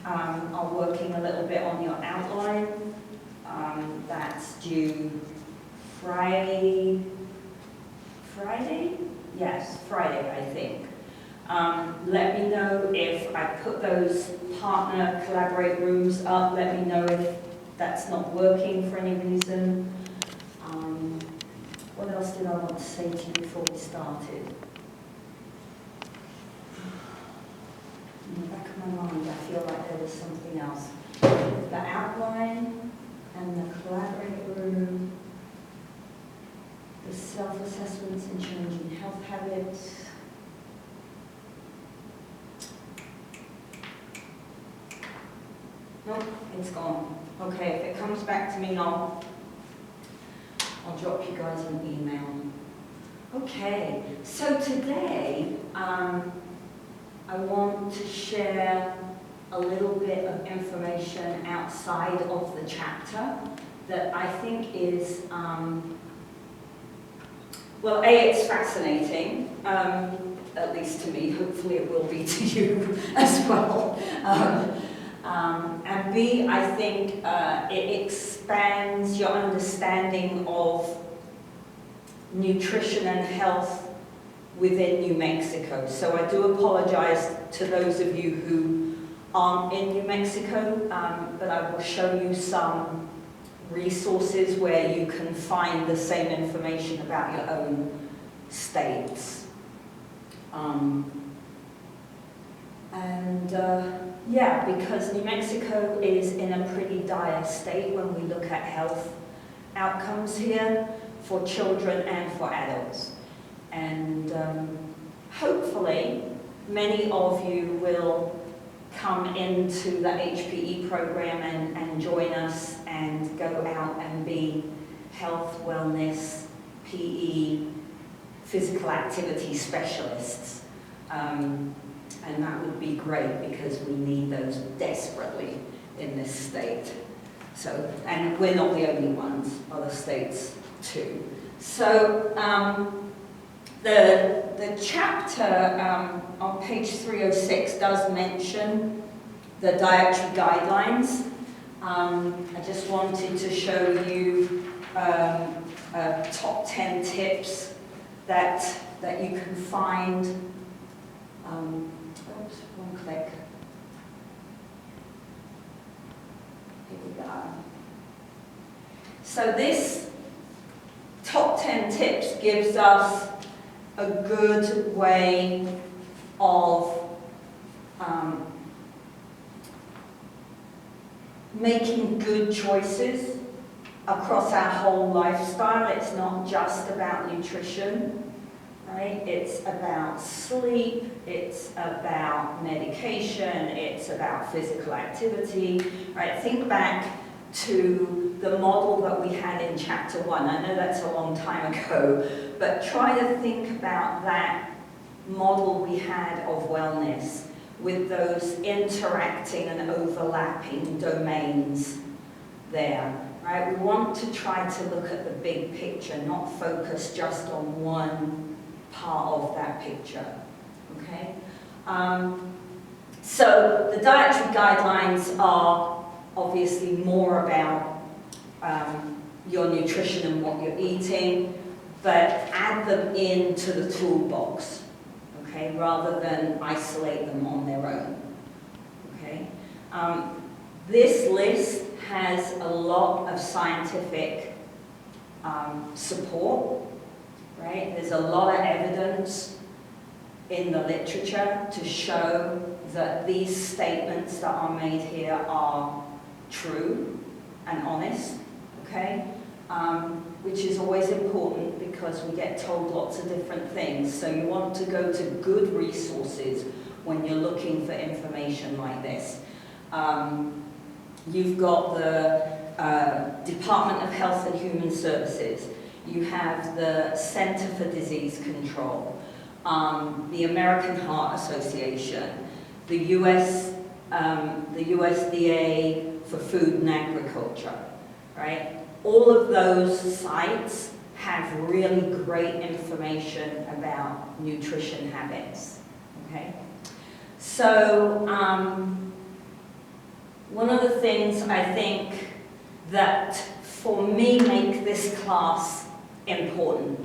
are working a little bit on your outline. That's due Friday? Yes, Friday, I think. Let me know if I put those partner collaborate rooms up. Let me know if that's not working for any reason. What else did I want to say to you before we started? In the back of my mind, I feel like there was something else. The outline and the collaborate room, the self-assessments and changing health habits. Nope, it's gone. Okay, if it comes back to me, I'll drop you guys an email. Okay, so today I want to share a little bit of information outside of the chapter that I think is, well, A, it's fascinating, at least to me, hopefully it will be to you as well. And B, I think it expands your understanding of nutrition and health within New Mexico. So I do apologize to those of you who aren't in New Mexico, but I will show you some resources where you can find the same information about your own states. Yeah, because New Mexico is in a pretty dire state when we look at health outcomes here for children and for adults. And hopefully many of you will come into the HPE program and join us and go out and be health, wellness, PE, physical activity specialists. And that would be great because we need those desperately in this state. So, and we're not the only ones, other states too. So the chapter on page 306 does mention the dietary guidelines. I just wanted to show you top 10 tips that you can find. Oops, one click. Here we go. So this top 10 tips gives us a good way of making good choices across our whole lifestyle. It's not just about nutrition. Right? It's about sleep, it's about medication, it's about physical activity. Right? Think back to the model that we had in chapter 1. I know that's a long time ago, but try to think about that model we had of wellness with those interacting and overlapping domains there. Right? We want to try to look at the big picture, not focus just on one part of that picture, okay? So the dietary guidelines are obviously more about your nutrition and what you're eating, but add them into the toolbox, okay, rather than isolate them on their own, okay? This list has a lot of scientific support. Right? There's a lot of evidence in the literature to show that these statements that are made here are true and honest, okay? Which is always important because we get told lots of different things. So you want to go to good resources when you're looking for information like this. You've got the Department of Health and Human Services. You have the Center for Disease Control, the American Heart Association, the USDA for Food and Agriculture, right? All of those sites have really great information about nutrition habits, okay? So one of the things I think that for me make this class important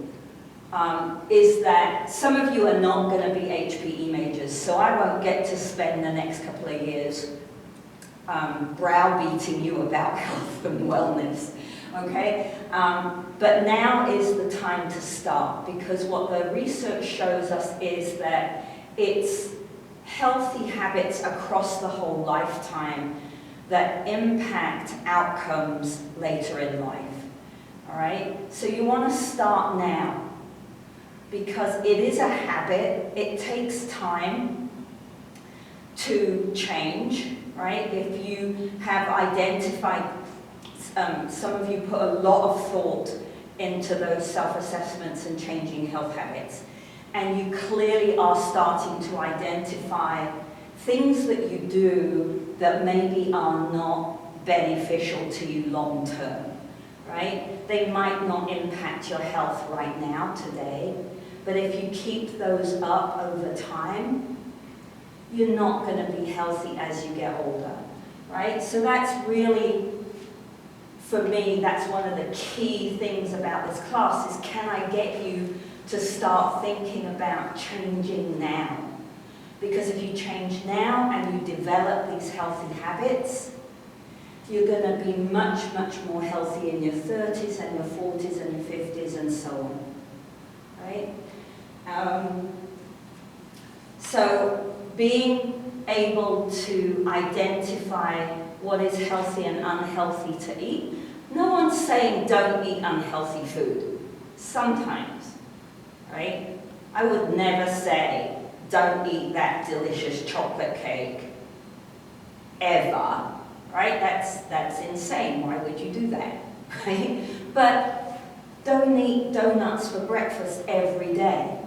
is that some of you are not going to be HPE majors, so I won't get to spend the next couple of years browbeating you about health and wellness, okay? But now is the time to start, because what the research shows us is that it's healthy habits across the whole lifetime that impact outcomes later in life, all right? So you want to start now, because it is a habit. It takes time to change, right? If you have identified, some of you put a lot of thought into those self-assessments and changing health habits, and you clearly are starting to identify things that you do that maybe are not beneficial to you long term, right? They might not impact your health right now, today, but if you keep those up over time, you're not going to be healthy as you get older, right? So that's really, for me, that's one of the key things about this class is, can I get you to start thinking about changing now? Because if you change now and you develop these healthy habits, you're going to be much, much more healthy in your 30s and your 40s and your 50s and so on, right? So being able to identify what is healthy and unhealthy to eat. No one's saying don't eat unhealthy food. Sometimes, right? I would never say don't eat that delicious chocolate cake ever, right? That's insane. Why would you do that, right? But don't eat donuts for breakfast every day.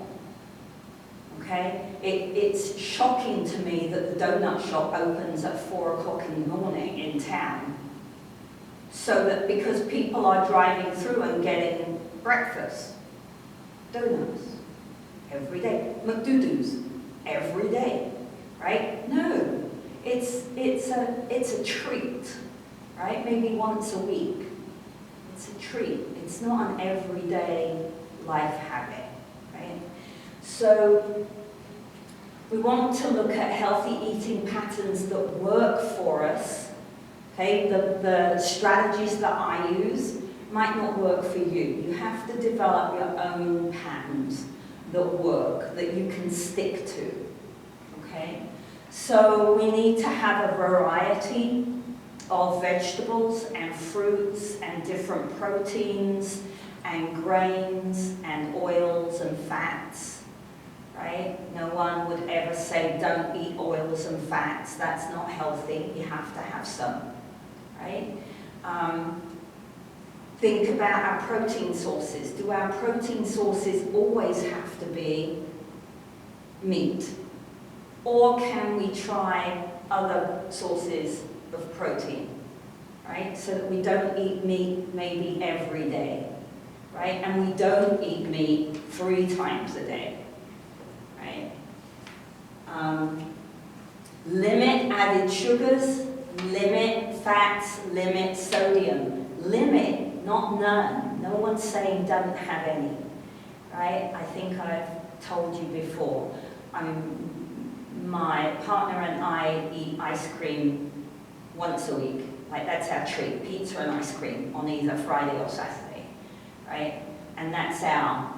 Okay? It's shocking to me that the donut shop opens at 4 o'clock in the morning in town, so that because people are driving through and getting breakfast, donuts every day, McDoo-doos every day, right? No, it's a treat, right? Maybe once a week. It's a treat. It's not an everyday life habit, right? So we want to look at healthy eating patterns that work for us. Okay, the strategies that I use might not work for you. You have to develop your own patterns that work, that you can stick to. Okay, so we need to have a variety of vegetables and fruits and different proteins and grains and oils and fats. Right? No one would ever say don't eat oils and fats. That's not healthy. You have to have some. Right? Think about our protein sources. Do our protein sources always have to be meat? Or can we try other sources of protein? Right? So that we don't eat meat maybe every day. Right? And we don't eat meat 3 times a day. Right? Limit added sugars, limit fats, limit sodium. Limit, not none. No one's saying don't have any. Right? I think I've told you before. My partner and I eat ice cream once a week. Like, that's our treat, pizza and ice cream on either Friday or Saturday. Right? And that's our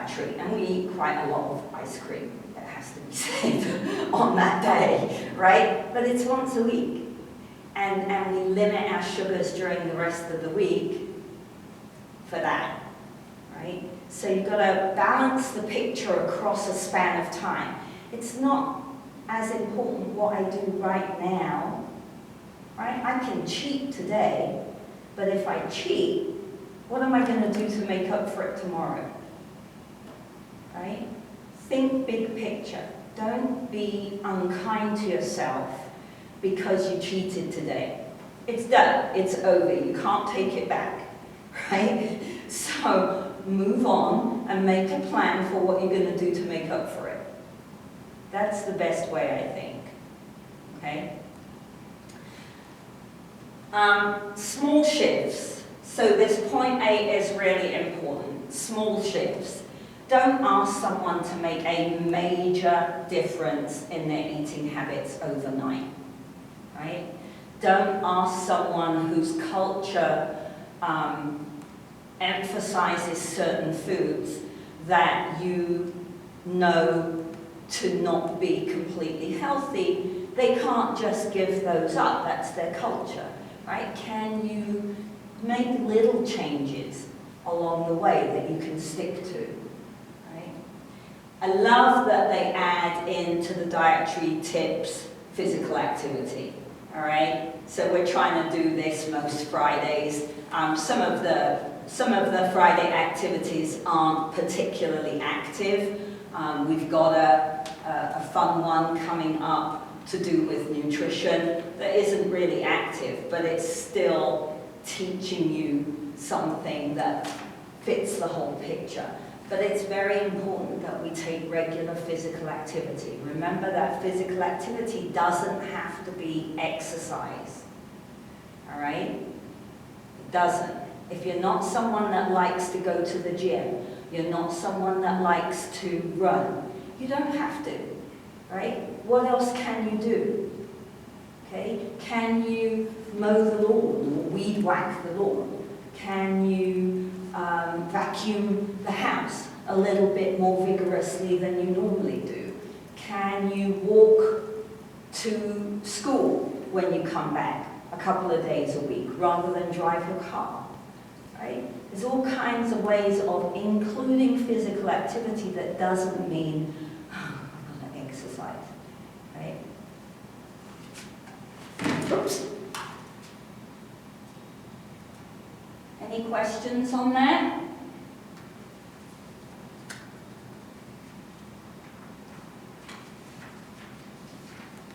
treat. And we eat quite a lot of ice cream, that has to be said, on that day, right? But it's once a week. And we limit our sugars during the rest of the week for that, right? So you've got to balance the picture across a span of time. It's not as important what I do right now, right? I can cheat today, but if I cheat, what am I going to do to make up for it tomorrow? Right? Think big picture. Don't be unkind to yourself because you cheated today. It's done. It's over. You can't take it back. Right? So move on and make a plan for what you're going to do to make up for it. That's the best way, I think. Okay? Small shifts. So this point 8 is really important. Small shifts. Don't ask someone to make a major difference in their eating habits overnight, right? Don't ask someone whose culture emphasizes certain foods that you know to not be completely healthy. They can't just give those up. That's their culture, right? Can you make little changes along the way that you can stick to? I love that they add into the dietary tips physical activity, all right? So we're trying to do this most Fridays. Some of the Friday activities aren't particularly active. We've got a fun one coming up to do with nutrition that isn't really active, but it's still teaching you something that fits the whole picture. But it's very important that we take regular physical activity. Remember that physical activity doesn't have to be exercise, all right? It doesn't. If you're not someone that likes to go to the gym, you're not someone that likes to run, you don't have to, right? What else can you do? Okay? Can you mow the lawn or weed whack the lawn? Can you vacuum the house a little bit more vigorously than you normally do? Can you walk to school when you come back a couple of days a week rather than drive your car? Right? There's all kinds of ways of including physical activity that doesn't mean, oh, I'm going to exercise. Right? Oops. Any questions on that?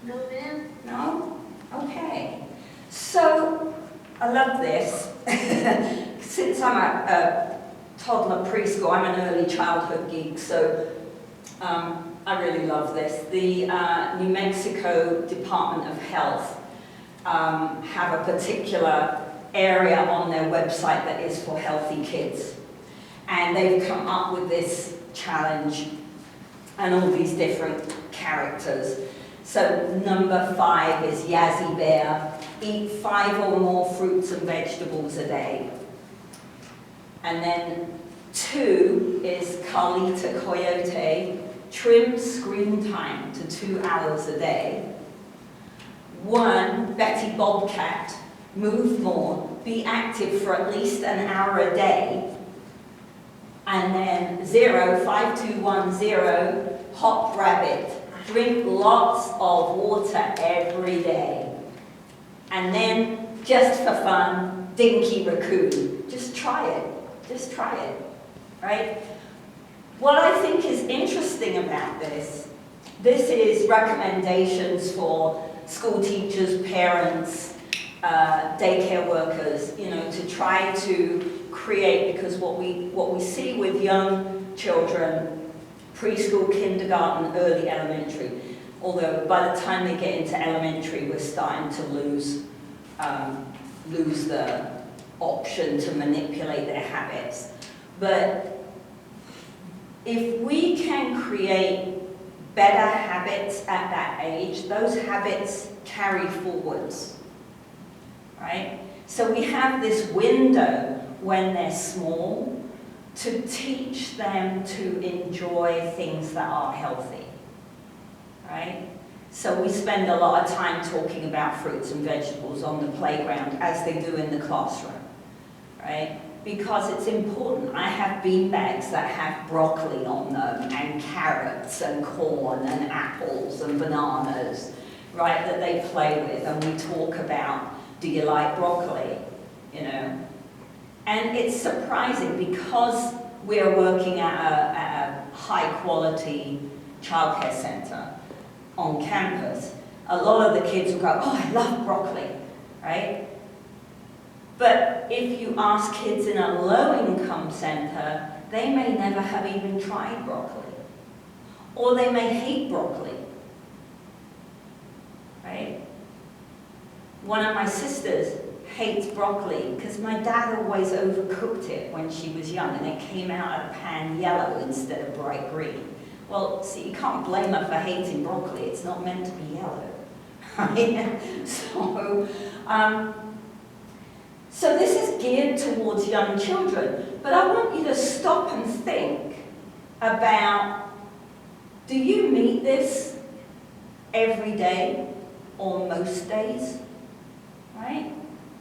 No, ma'am. No? Okay. So, I love this. Since I'm a toddler preschool, I'm an early childhood geek, so I really love this. The New Mexico Department of Health have a particular area on their website that is for healthy kids. And they've come up with this challenge and all these different characters. So number 5 is Yazzie Bear. Eat 5 or more fruits and vegetables a day. And then 2 is Carlita Coyote. Trim screen time to 2 hours a day. 1, Betty Bobcat. Move more, be active for at least an hour a day. And then 0, 5210, Hop Rabbit. Drink lots of water every day. And then, just for fun, Dinky Raccoon. Just try it. Just try it. Right? What I think is interesting about this is recommendations for school teachers, parents, daycare workers, you know, to try to create, because what we see with young children, preschool, kindergarten, early elementary, although by the time they get into elementary, we're starting to lose the option to manipulate their habits. But if we can create better habits at that age, those habits carry forwards. Right? So we have this window when they're small to teach them to enjoy things that are healthy. Right? So we spend a lot of time talking about fruits and vegetables on the playground as they do in the classroom. Right? Because it's important. I have bean bags that have broccoli on them and carrots and corn and apples and bananas, right, that they play with, and we talk about, do you like broccoli, you know? And it's surprising because we're working at a high-quality childcare center on campus. A lot of the kids will go, oh, I love broccoli, right? But if you ask kids in a low-income center, they may never have even tried broccoli. Or they may hate broccoli, right? One of my sisters hates broccoli because my dad always overcooked it when she was young and it came out of the pan yellow instead of bright green. Well, see, you can't blame her for hating broccoli. It's not meant to be yellow. Right? So this is geared towards young children. But I want you to stop and think about, do you meet this every day or most days? Right?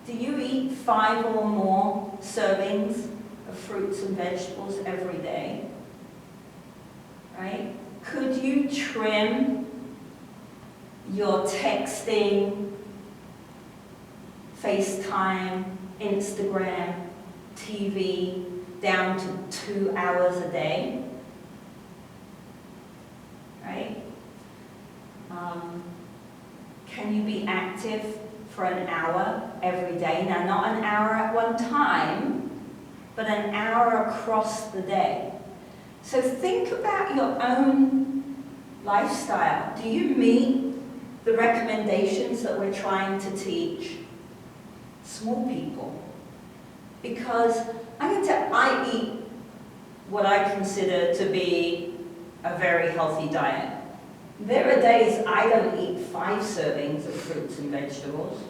Do you eat 5 or more servings of fruits and vegetables every day? Right? Could you trim your texting, FaceTime, Instagram, TV down to 2 hours a day? Right? Can you be active for an hour every day? Now, not an hour at one time, but an hour across the day. So think about your own lifestyle. Do you meet the recommendations that we're trying to teach small people? Because I eat what I consider to be a very healthy diet. There are days I don't eat 5 servings of fruits and vegetables.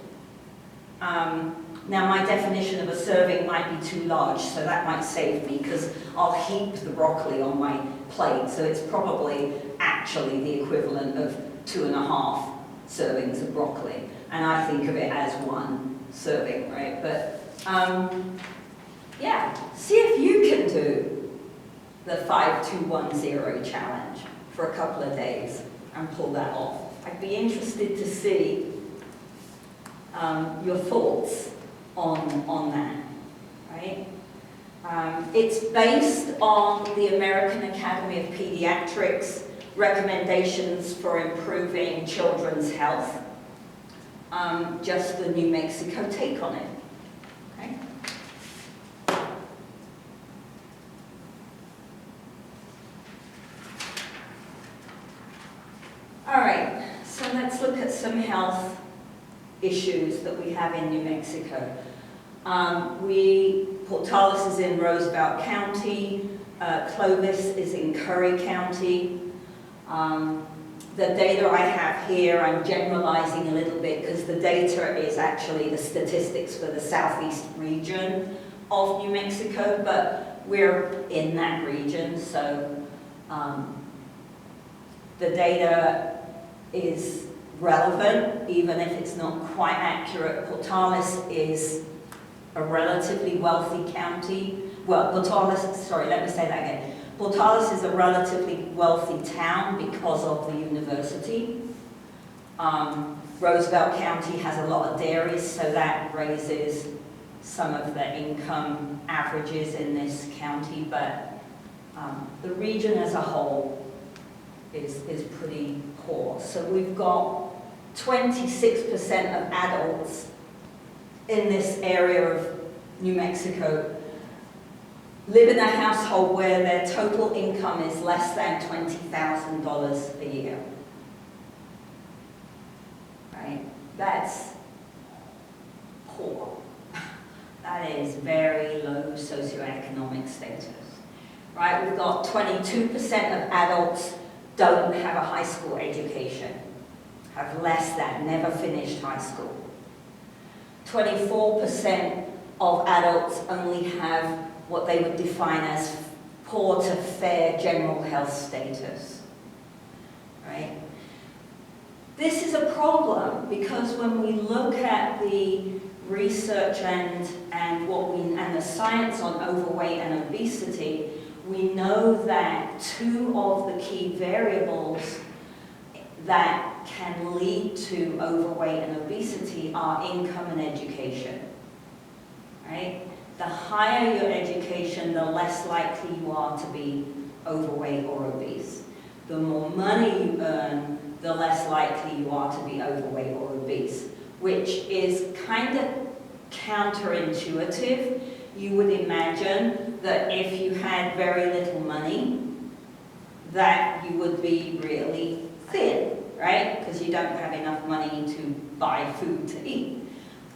Now my definition of a serving might be too large, so that might save me because I'll heap the broccoli on my plate. So it's probably actually the equivalent of 2.5 servings of broccoli. And I think of it as 1 serving, right? But yeah, see if you can do the 5-2-1-0 challenge for a couple of days and pull that off. I'd be interested to see your thoughts on that, right? It's based on the American Academy of Pediatrics recommendations for improving children's health, just the New Mexico take on it. Okay? All right, so let's look at some health issues that we have in New Mexico. Portales is in Roosevelt County, Clovis is in Curry County. The data I have here, I'm generalizing a little bit because the data is actually the statistics for the southeast region of New Mexico, but we're in that region, so the data is relevant, even if it's not quite accurate. Portales is a relatively wealthy county. Well, let me say that again. Portales is a relatively wealthy town because of the university. Roosevelt County has a lot of dairies, so that raises some of the income averages in this county, but the region as a whole is pretty poor. So we've got 26% of adults in this area of New Mexico live in a household where their total income is less than $20,000 a year. Right? That's poor. That is very low socioeconomic status. Right? We've got 22% of adults don't have a high school education, have less than, never finished high school. 24% of adults only have what they would define as poor to fair general health status, right? This is a problem because when we look at the research and the science on overweight and obesity, we know that 2 of the key variables that can lead to overweight and obesity are income and education, right? The higher your education, the less likely you are to be overweight or obese. The more money you earn, the less likely you are to be overweight or obese, which is kind of counterintuitive. You would imagine that if you had very little money, that you would be really thin, right? Because you don't have enough money to buy food to eat.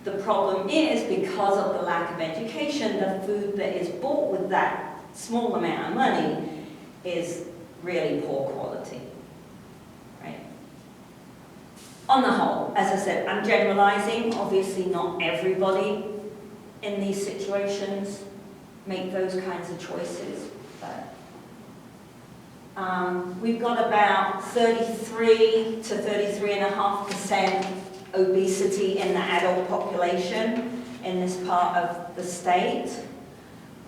The problem is, because of the lack of education, the food that is bought with that small amount of money is really poor quality, right? On the whole, as I said, I'm generalizing. Obviously, not everybody in these situations make those kinds of choices, but we've got about 33 to 33.5% obesity in the adult population in this part of the state.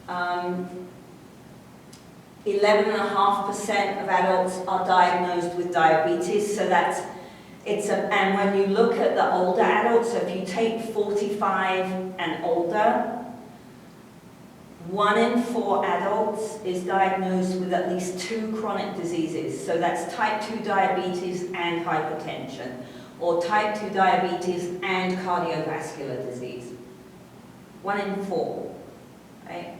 11.5% of adults are diagnosed with diabetes, so and when you look at the older adults, so if you take 45 and older, 1 in 4 adults is diagnosed with at least 2 chronic diseases. So that's type 2 diabetes and hypertension, or type 2 diabetes and cardiovascular disease. 1 in 4, right?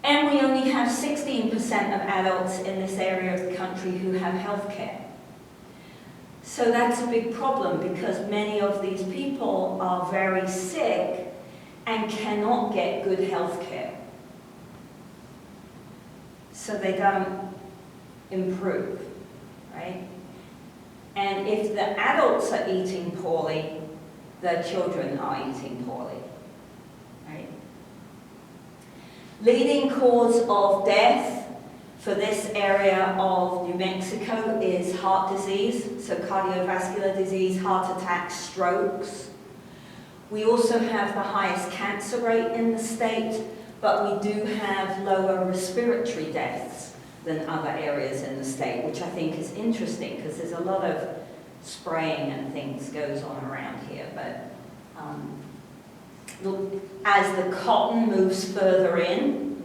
And we only have 16% of adults in this area of the country who have health care. So that's a big problem, because many of these people are very sick and cannot get good health care. So they don't improve, right? And if the adults are eating poorly, the children are eating poorly, right? Leading cause of death for this area of New Mexico is heart disease, so cardiovascular disease, heart attacks, strokes. We also have the highest cancer rate in the state, but we do have lower respiratory deaths than other areas in the state, which I think is interesting, because there's a lot of spraying and things goes on around here. But as the cotton moves further in,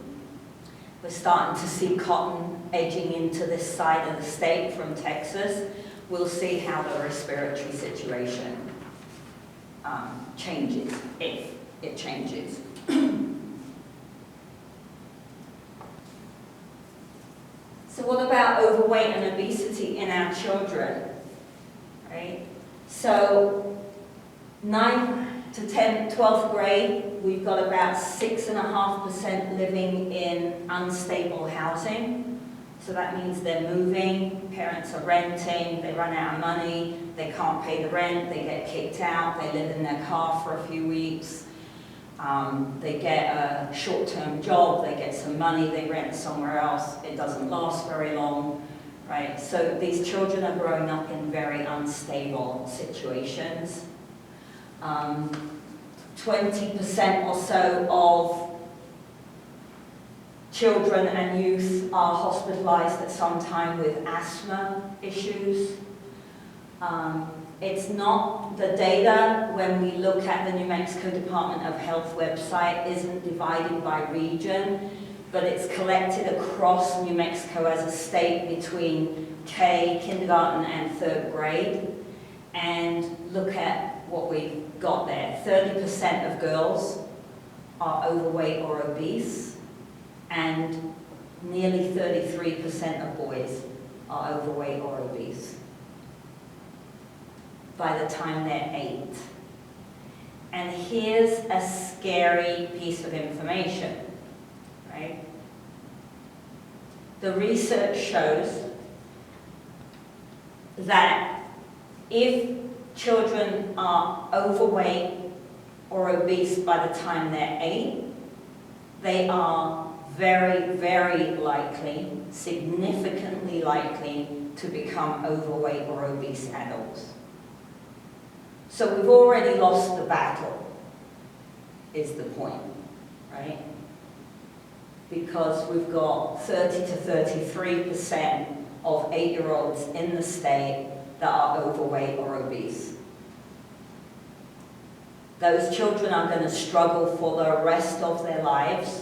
we're starting to see cotton edging into this side of the state from Texas. We'll see how the respiratory situation changes, if it changes. So what about overweight and obesity in our children, right? So 9 to 12th grade, we've got about 6.5% living in unstable housing. So that means they're moving, parents are renting, they run out of money, they can't pay the rent, they get kicked out, they live in their car for a few weeks, they get a short-term job, they get some money, they rent somewhere else, it doesn't last very long, right? So these children are growing up in very unstable situations. 20% or so of children and youth are hospitalized at some time with asthma issues. It's not, the data when we look at the New Mexico Department of Health website isn't divided by region, but it's collected across New Mexico as a state between kindergarten and 3rd grade. And look at what we've got there. 30% of girls are overweight or obese, and nearly 33% of boys are overweight or obese by the time they're 8. And here's a scary piece of information, right? The research shows that if children are overweight or obese by the time they're 8, they are very, very likely, significantly likely, to become overweight or obese adults. So we've already lost the battle, is the point, right? Because we've got 30 to 33% of 8-year-olds in the state that are overweight or obese. Those children are going to struggle for the rest of their lives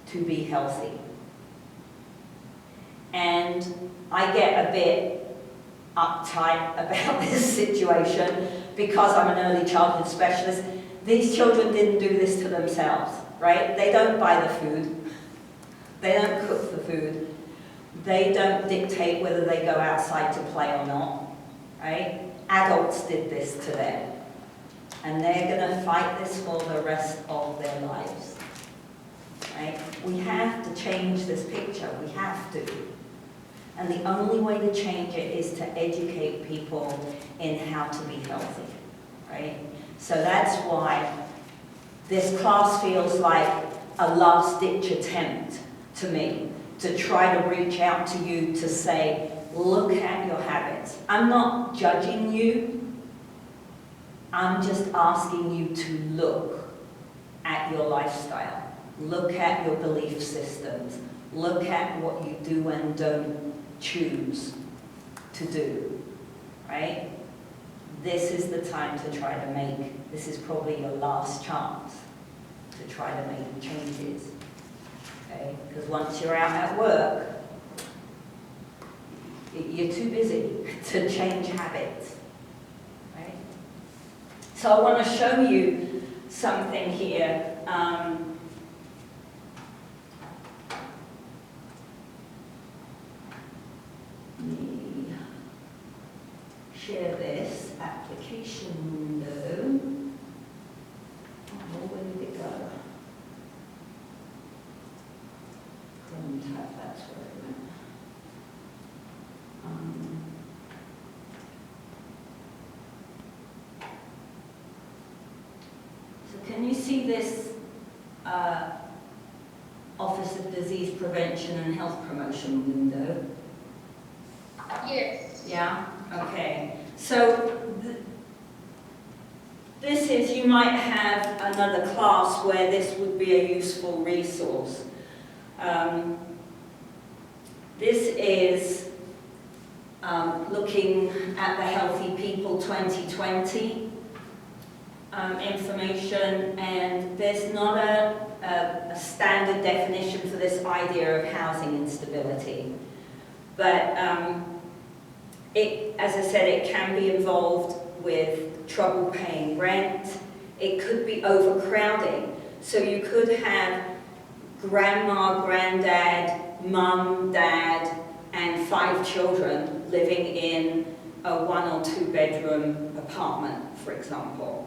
to be healthy. And I get a bit uptight about this situation because I'm an early childhood specialist. These children didn't do this to themselves, right? They don't buy the food. They don't cook the food. They don't dictate whether they go outside to play or not, right? Adults did this to them. And they're going to fight this for the rest of their lives. Right? We have to change this picture. We have to. And the only way to change it is to educate people in how to be healthy. Right? So that's why this class feels like a last-ditch attempt to me to try to reach out to you to say, look at your habits. I'm not judging you. I'm just asking you to look at your lifestyle. Look at your belief systems. Look at what you do and don't choose to do, right? This is the time to try to make, this is probably your last chance to try to make changes, okay? Because once you're out at work, you're too busy to change habits, right? So I want to show you something here. Let me share this application window. Oh, where did it go? Chrome tab, that's where it went. So can you see this Office of Disease Prevention and Health Promotion window? Yes. Yeah? Okay. So this is, you might have another class where this would be a useful resource. This is looking at the Healthy People 2020 information, and there's not a standard definition for this idea of housing instability. But as I said, it can be involved with trouble paying rent. It could be overcrowding. So you could have grandma, granddad, mum, dad, and 5 children living in a 1 or 2 bedroom apartment, for example.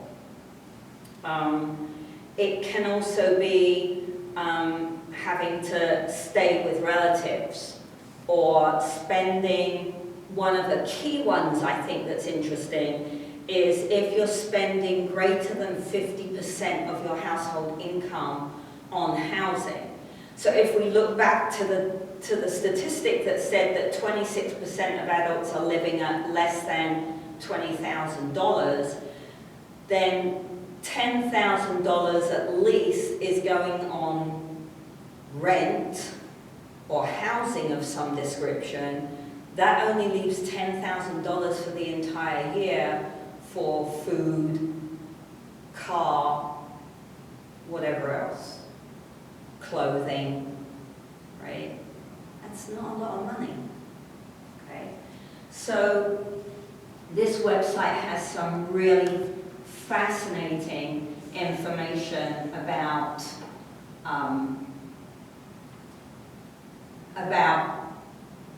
It can also be having to stay with relatives or spending. One of the key ones I think that's interesting is if you're spending greater than 50% of your household income on housing. So if we look back to the statistic that said that 26% of adults are living at less than $20,000, then $10,000 at least is going on rent or housing of some description. That only leaves $10,000 for the entire year for food, car, whatever else, clothing, right? That's not a lot of money, okay? So this website has some really fascinating information about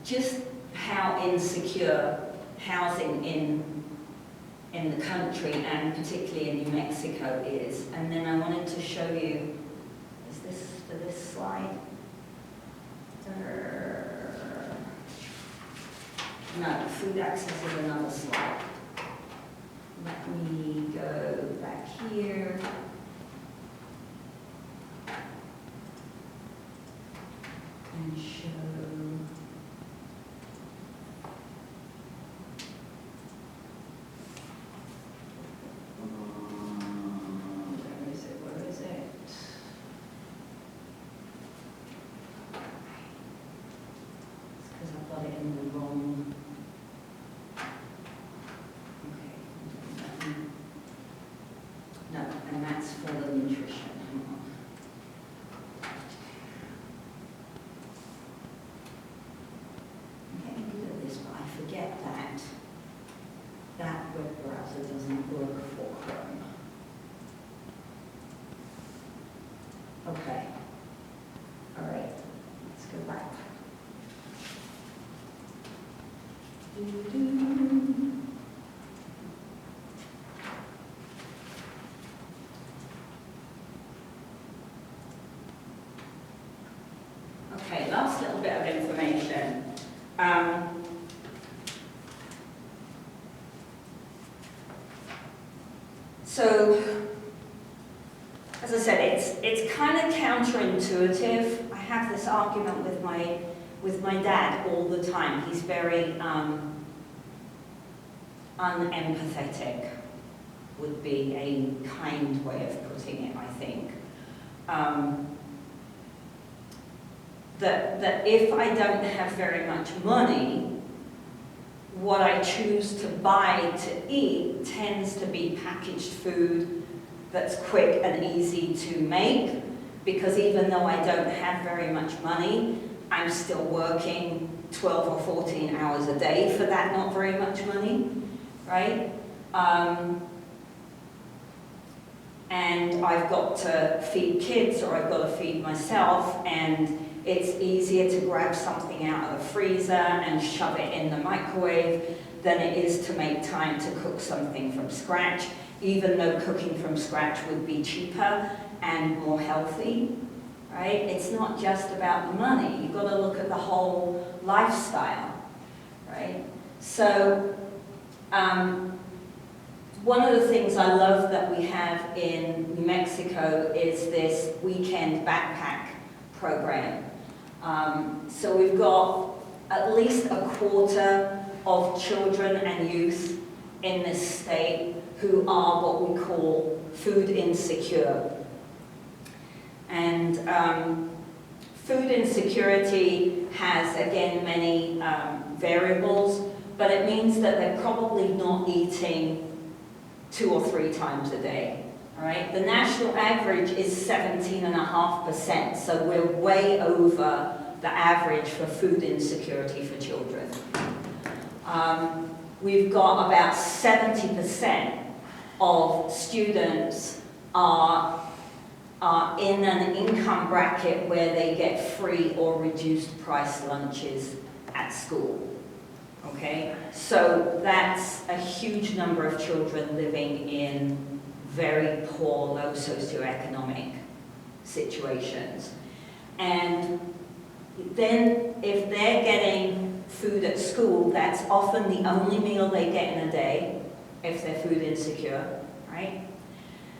just how insecure housing in the country and particularly in New Mexico is. And then I wanted to show you, is this for this slide? No, food access is another slide. Let me go back here. And show. Where is it? It's because I've got it in the wrong. Okay. No, and that's for the nutrition. Hang on. I'm getting good at this, but I forget that that web browser doesn't work for Chrome. Okay. All right. Let's go back. Okay, last little bit of information. So, as I said, it's kind of counterintuitive. I have this argument with my dad all the time. He's very unempathetic, would be a kind way of putting it, I think. That if I don't have very much money, what I choose to buy to eat tends to be packaged food that's quick and easy to make, because even though I don't have very much money, I'm still working 12 or 14 hours a day for that not very much money, right? And I've got to feed kids or I've got to feed myself, and it's easier to grab something out of the freezer and shove it in the microwave than it is to make time to cook something from scratch, even though cooking from scratch would be cheaper and more healthy, right? It's not just about the money. You've got to look at the whole lifestyle, right? So, one of the things I love that we have in New Mexico is this weekend backpack program. So we've got at least a quarter of children and youth in this state who are what we call food insecure. And food insecurity has, again, many variables, but it means that they're probably not eating 2 or 3 times a day. All right? The national average is 17.5%, so we're way over the average for food insecurity for children. We've got about 70% of students are in an income bracket where they get free or reduced price lunches at school. Okay, so that's a huge number of children living in very poor, low socioeconomic situations. And then if they're getting food at school, that's often the only meal they get in a day, if they're food insecure, right?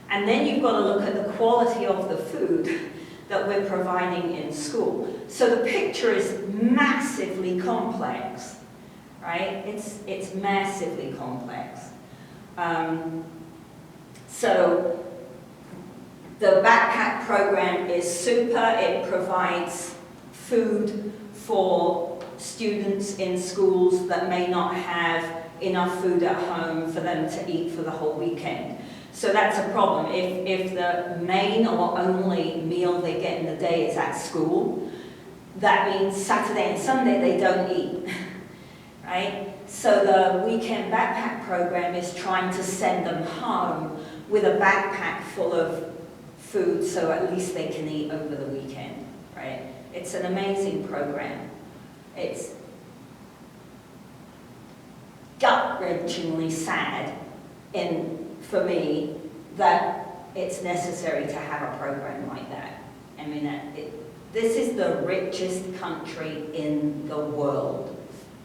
And then you've got to look at the quality of the food that we're providing in school. So the picture is massively complex. Right? It's massively complex. So the backpack program is super. It provides food for students in schools that may not have enough food at home for them to eat for the whole weekend. So that's a problem. If the main or only meal they get in the day is at school, that means Saturday and Sunday they don't eat. Right? So the weekend backpack program is trying to send them home with a backpack full of food so at least they can eat over the weekend. Right? It's an amazing program. It's gut-wrenchingly sad for me that it's necessary to have a program like that. I mean, this is the richest country in the world.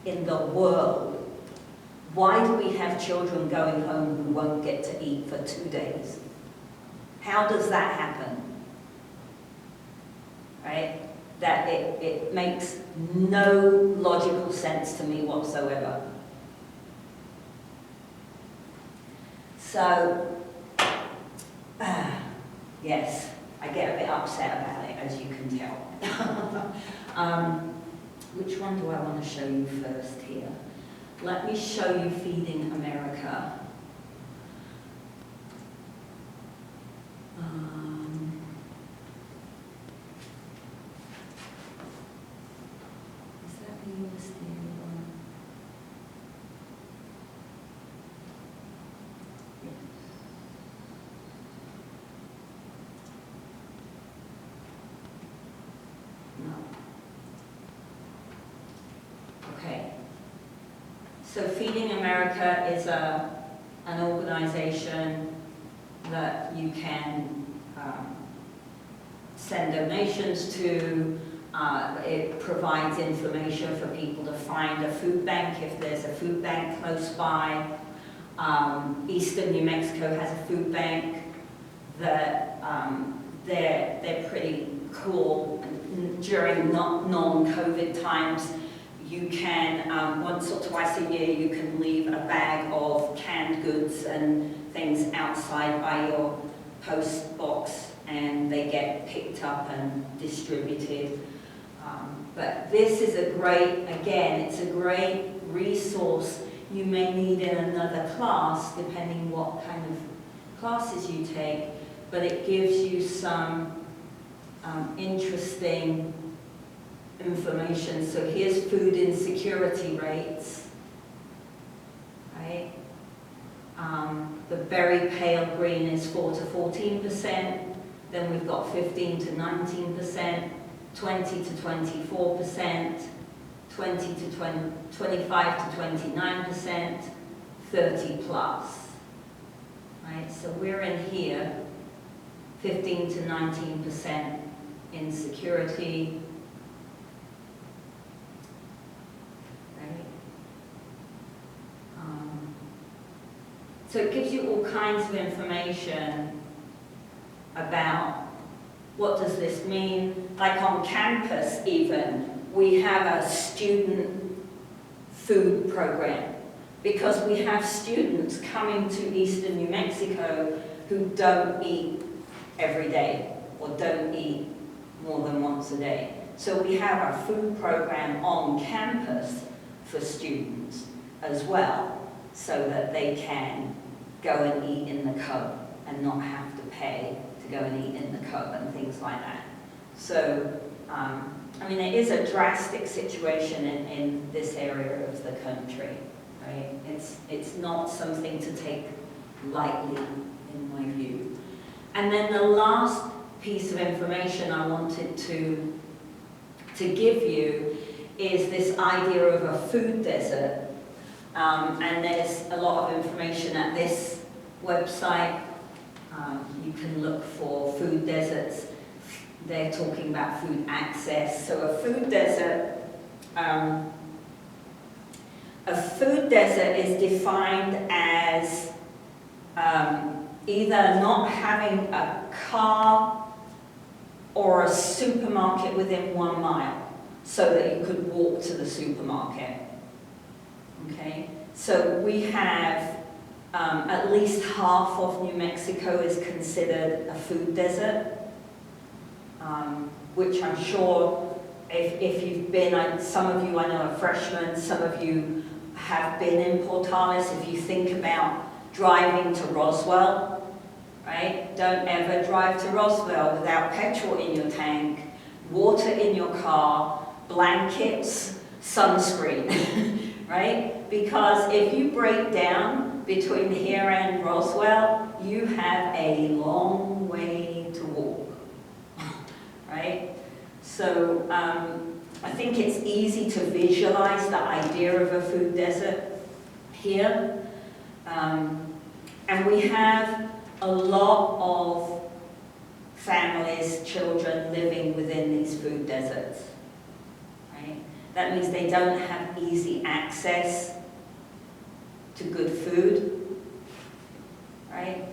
In the world. Why do we have children going home who won't get to eat for 2 days? How does that happen? Right? That it makes no logical sense to me whatsoever. So, yes, I get a bit upset about it, as you can tell. Which one do I want to show you first here? Let me show you Feeding America. Is that the USDA one? Yes. No. Okay. So Feeding America is an organization that you can send donations to. It provides information for people to find a food bank if there's a food bank close by. Eastern New Mexico has a food bank that they're pretty cool. During non-COVID times, you can, once or twice a year, you can leave a bag of canned goods and things outside by your post box, and they get picked up and distributed. But this is a great, again, it's a great resource you may need in another class, depending what kind of classes you take, but it gives you some interesting information. So here's food insecurity rates, right? The very pale green is 4 to 14%, then we've got 15 to 19%, 20 to 24%, 20 to 25 to 29%, 30 plus, right? So we're in here, 15 to 19% insecurity, right? So it gives you all kinds of information about what does this mean. Like on campus even, we have a student food program because we have students coming to Eastern New Mexico who don't eat every day or don't eat more than once a day. So we have a food program on campus for students as well, so that they can go and eat in the cub and not have to pay to go and eat in the cub and things like that. So, I mean, it is a drastic situation in this area of the country, right? It's not something to take lightly, in my view. And then the last piece of information I wanted to give you is this idea of a food desert. And there's a lot of information at this website. You can look for food deserts. They're talking about food access. So a food desert is defined as either not having a car or a supermarket within 1 mile, so that you could walk to the supermarket. Okay, so we have at least half of New Mexico is considered a food desert, which I'm sure if you've been, some of you I know are freshmen, some of you have been in Portales. If you think about driving to Roswell, right? Don't ever drive to Roswell without petrol in your tank, water in your car, blankets, sunscreen, right? Because if you break down between here and Roswell, you have a long way to walk, right? So I think it's easy to visualize the idea of a food desert here. And we have a lot of families, children living within these food deserts, right? That means they don't have easy access to good food, right?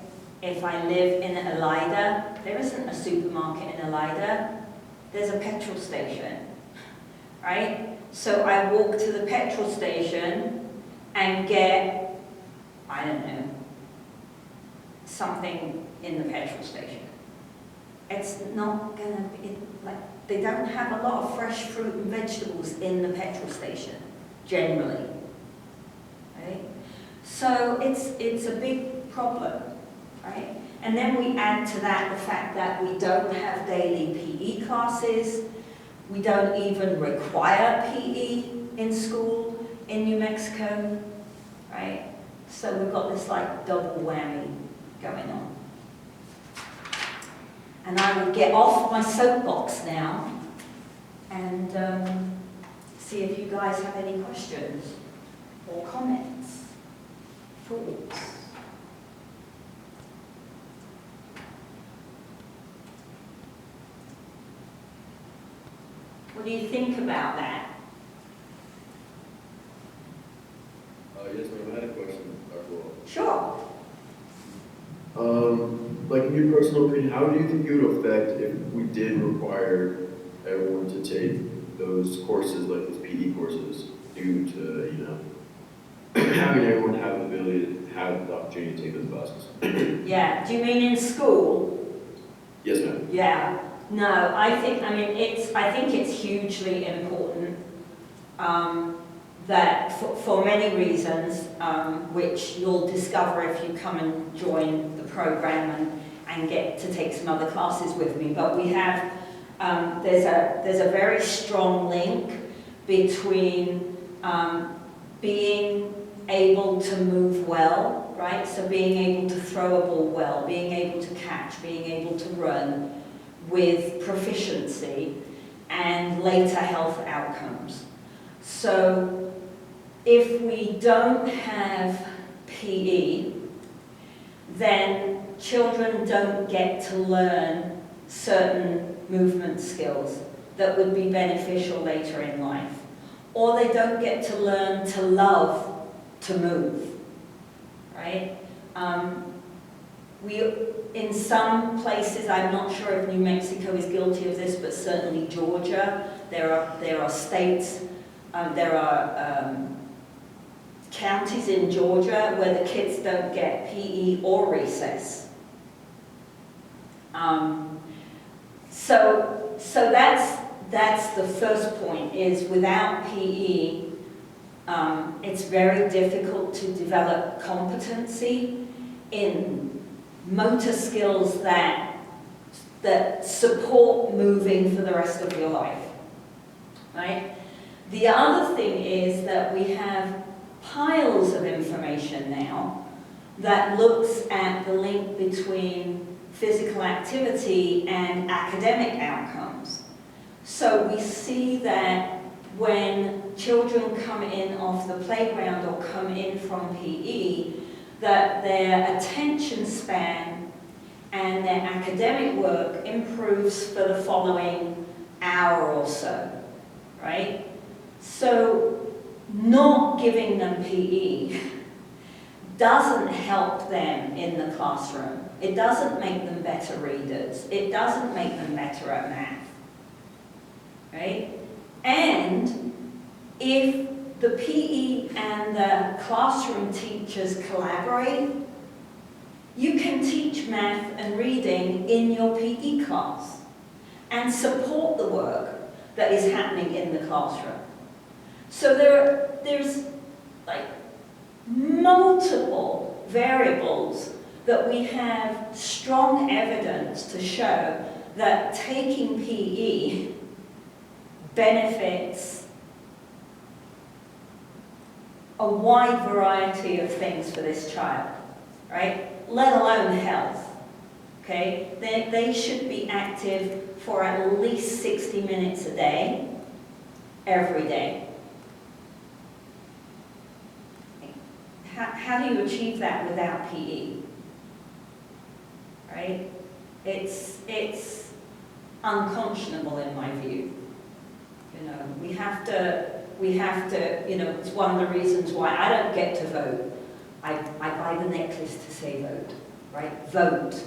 If I live in Elida, there isn't a supermarket in Elida, there's a petrol station, right? So I walk to the petrol station and get, I don't know, something in the petrol station. It's not gonna be, like, they don't have a lot of fresh fruit and vegetables in the petrol station, generally, right? So it's a big problem, right? And then we add to that the fact that we don't have daily PE classes, we don't even require PE in school in New Mexico, right? So we've got this like double whammy going on. And I would get off my soapbox now and see if you guys have any questions or comments, thoughts. What do you think about that? Yes, ma'am, I had a question, Dr. Wall. Sure. Like in your personal opinion, how do you think it would affect if we did require everyone to take those courses, like those PE courses, due to, you know, having everyone have the ability to have the opportunity to take those classes? Yeah. Do you mean in school? Yes, ma'am. Yeah. No, I think it's hugely important that for many reasons, which you'll discover if you come and join the program and get to take some other classes with me. But we have, there's a very strong link between being able to move well, right? So being able to throw a ball well, being able to catch, being able to run, with proficiency and later health outcomes. So if we don't have PE, then children don't get to learn certain movement skills that would be beneficial later in life. Or they don't get to learn to love to move, right? In some places, I'm not sure if New Mexico is guilty of this, but certainly Georgia, there are states, there are counties in Georgia where the kids don't get PE or recess. So that's the first point, is without PE, it's very difficult to develop competency in motor skills that support moving for the rest of your life, right? The other thing is that we have piles of information now that looks at the link between physical activity and academic outcomes. So we see that when children come in off the playground or come in from PE, that their attention span and their academic work improves for the following hour or so, right? So not giving them PE doesn't help them in the classroom. It doesn't make them better readers. It doesn't make them better at math, right? And if the PE and the classroom teachers collaborate, you can teach math and reading in your PE class and support the work that is happening in the classroom. So there's like multiple variables that we have strong evidence to show that taking PE benefits a wide variety of things for this child, right? Let alone health, okay? They should be active for at least 60 minutes a day, every day. How do you achieve that without PE, right? It's unconscionable in my view. You know, we have to, you know, it's one of the reasons why I don't get to vote. I buy the necklace to say vote, right? Vote.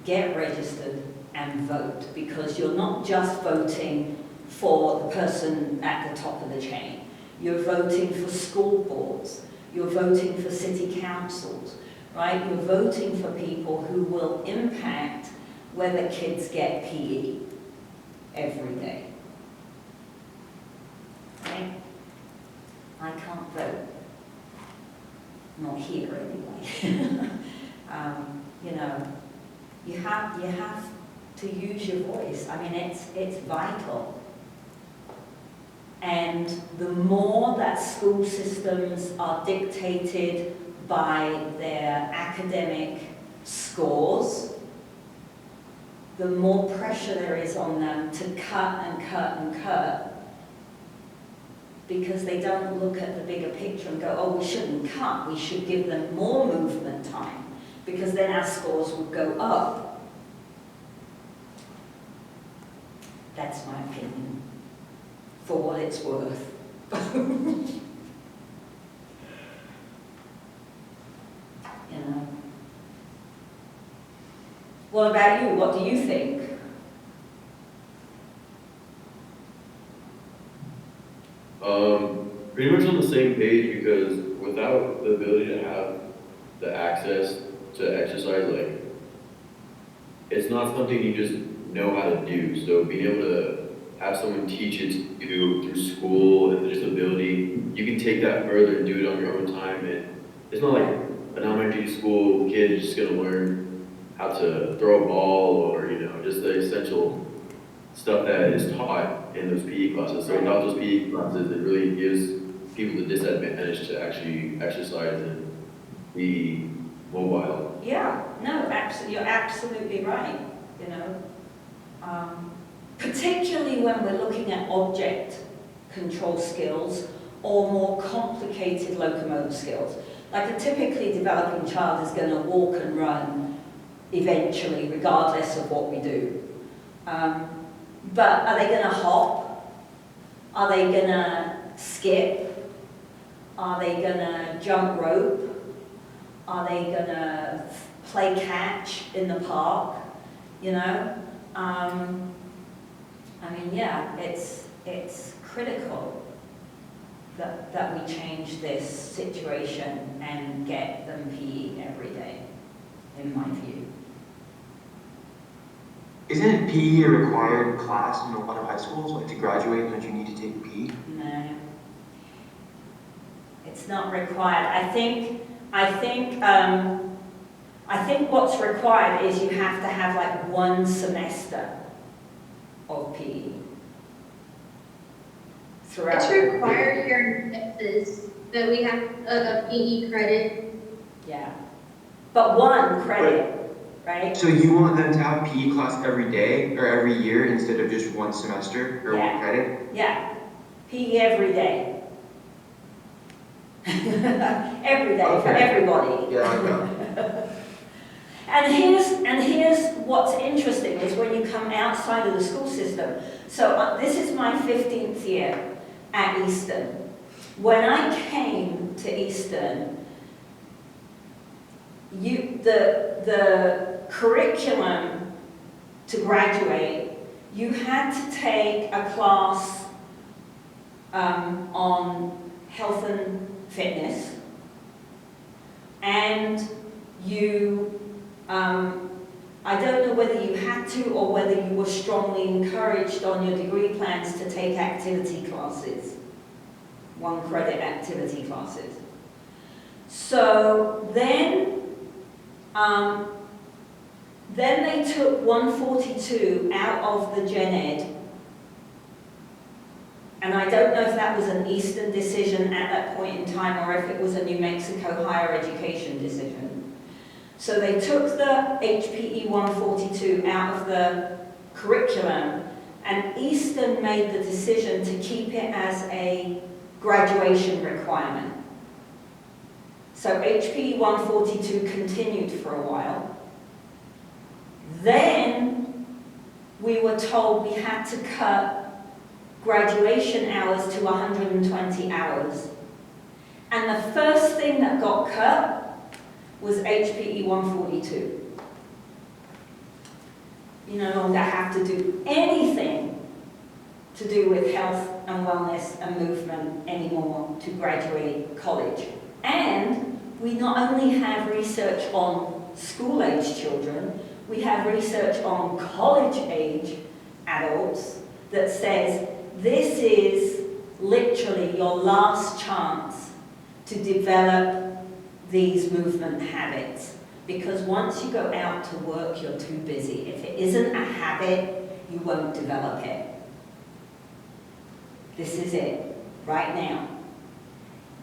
Get registered and vote, because you're not just voting for the person at the top of the chain. You're voting for school boards. You're voting for city councils, right? You're voting for people who will impact whether kids get PE every day. Right? I can't vote. Not here anyway. You know, you have to use your voice. I mean, it's vital. And the more that school systems are dictated by their academic scores, the more pressure there is on them to cut and cut and cut, because they don't look at the bigger picture and go, oh, we shouldn't cut, we should give them more movement time, because then our scores would go up. That's my opinion. for what it's worth. You know. What about you? What do you think? Pretty much on the same page, because without the ability to have the access to exercise, like, it's not something you just know how to do. So being able to have someone teach it to you through school and just ability, you can take that further and do it on your own time. And it's not like an elementary school kid is just gonna learn how to throw a ball or, you know, just the essential stuff that is taught in those PE classes. So without those PE classes, it really gives people the disadvantage to actually exercise and be mobile. Yeah, no, you're absolutely right, you know. Particularly when we're looking at object control skills or more complicated locomotor skills. Like a typically developing child is going to walk and run eventually, regardless of what we do. But are they going to hop? Are they going to skip? Are they going to jump rope? Are they going to play catch in the park? You know? I mean, yeah, it's critical that we change this situation and get them PE every day, in my view. Isn't PE a required class in a lot of high schools? Like to graduate, don't you need to take PE? No, it's not required. I think what's required is you have to have like 1 semester of PE throughout. It's required here in Texas that we have a PE credit. Yeah, but 1 credit, right? So you want them to have PE class every day or every year instead of just 1 semester or Yeah. 1 credit? Yeah, PE every day. Every day for Okay. everybody. Yeah, I know. And here's what's interesting is when you come outside of the school system. So this is my 15th year at Eastern. When I came to Eastern, the curriculum to graduate, you had to take a class on health and fitness, and you I don't know whether you had to or whether you were strongly encouraged on your degree plans to take activity classes, 1 credit activity classes. So then they took 142 out of the Gen Ed, and I don't know if that was an Eastern decision at that point in time or if it was a New Mexico higher education decision. So they took the HPE 142 out of the curriculum, and Eastern made the decision to keep it as a graduation requirement. So HPE 142 continued for a while. Then we were told we had to cut graduation hours to 120 hours. And the first thing that got cut was HPE 142. You no longer have to do anything to do with health and wellness and movement anymore to graduate college. And we not only have research on school-age children, we have research on college-age adults that says this is literally your last chance to develop these movement habits, because once you go out to work, you're too busy. If it isn't a habit, you won't develop it. This is it, right now.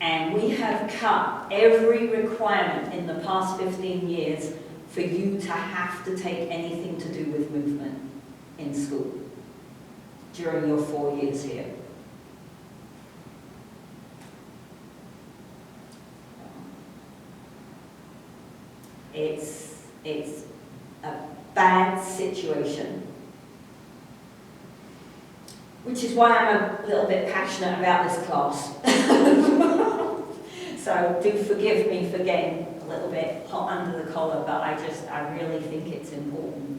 And we have cut every requirement in the past 15 years for you to have to take anything to do with movement in school during your 4 years here. It's a bad situation. which is why I'm a little bit passionate about this class. So do forgive me for getting a little bit hot under the collar, but I really think it's important.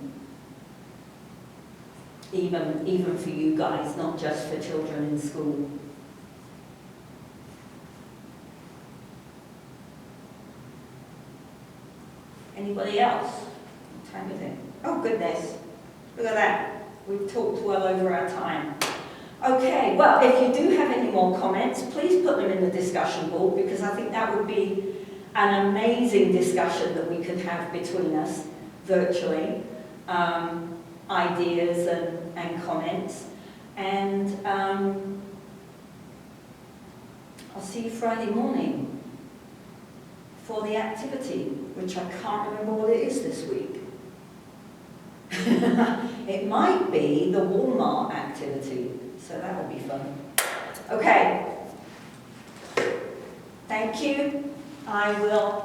Even for you guys, not just for children in school. Anybody else? What time is it? Oh goodness, look at that. We've talked well over our time. Okay, well, if you do have any more comments, please put them in the discussion board, because I think that would be an amazing discussion that we could have between us virtually. Ideas and comments. And I'll see you Friday morning for the activity, which I can't remember what it is this week. It might be the Walmart activity, so that will be fun. Okay. Thank you. I will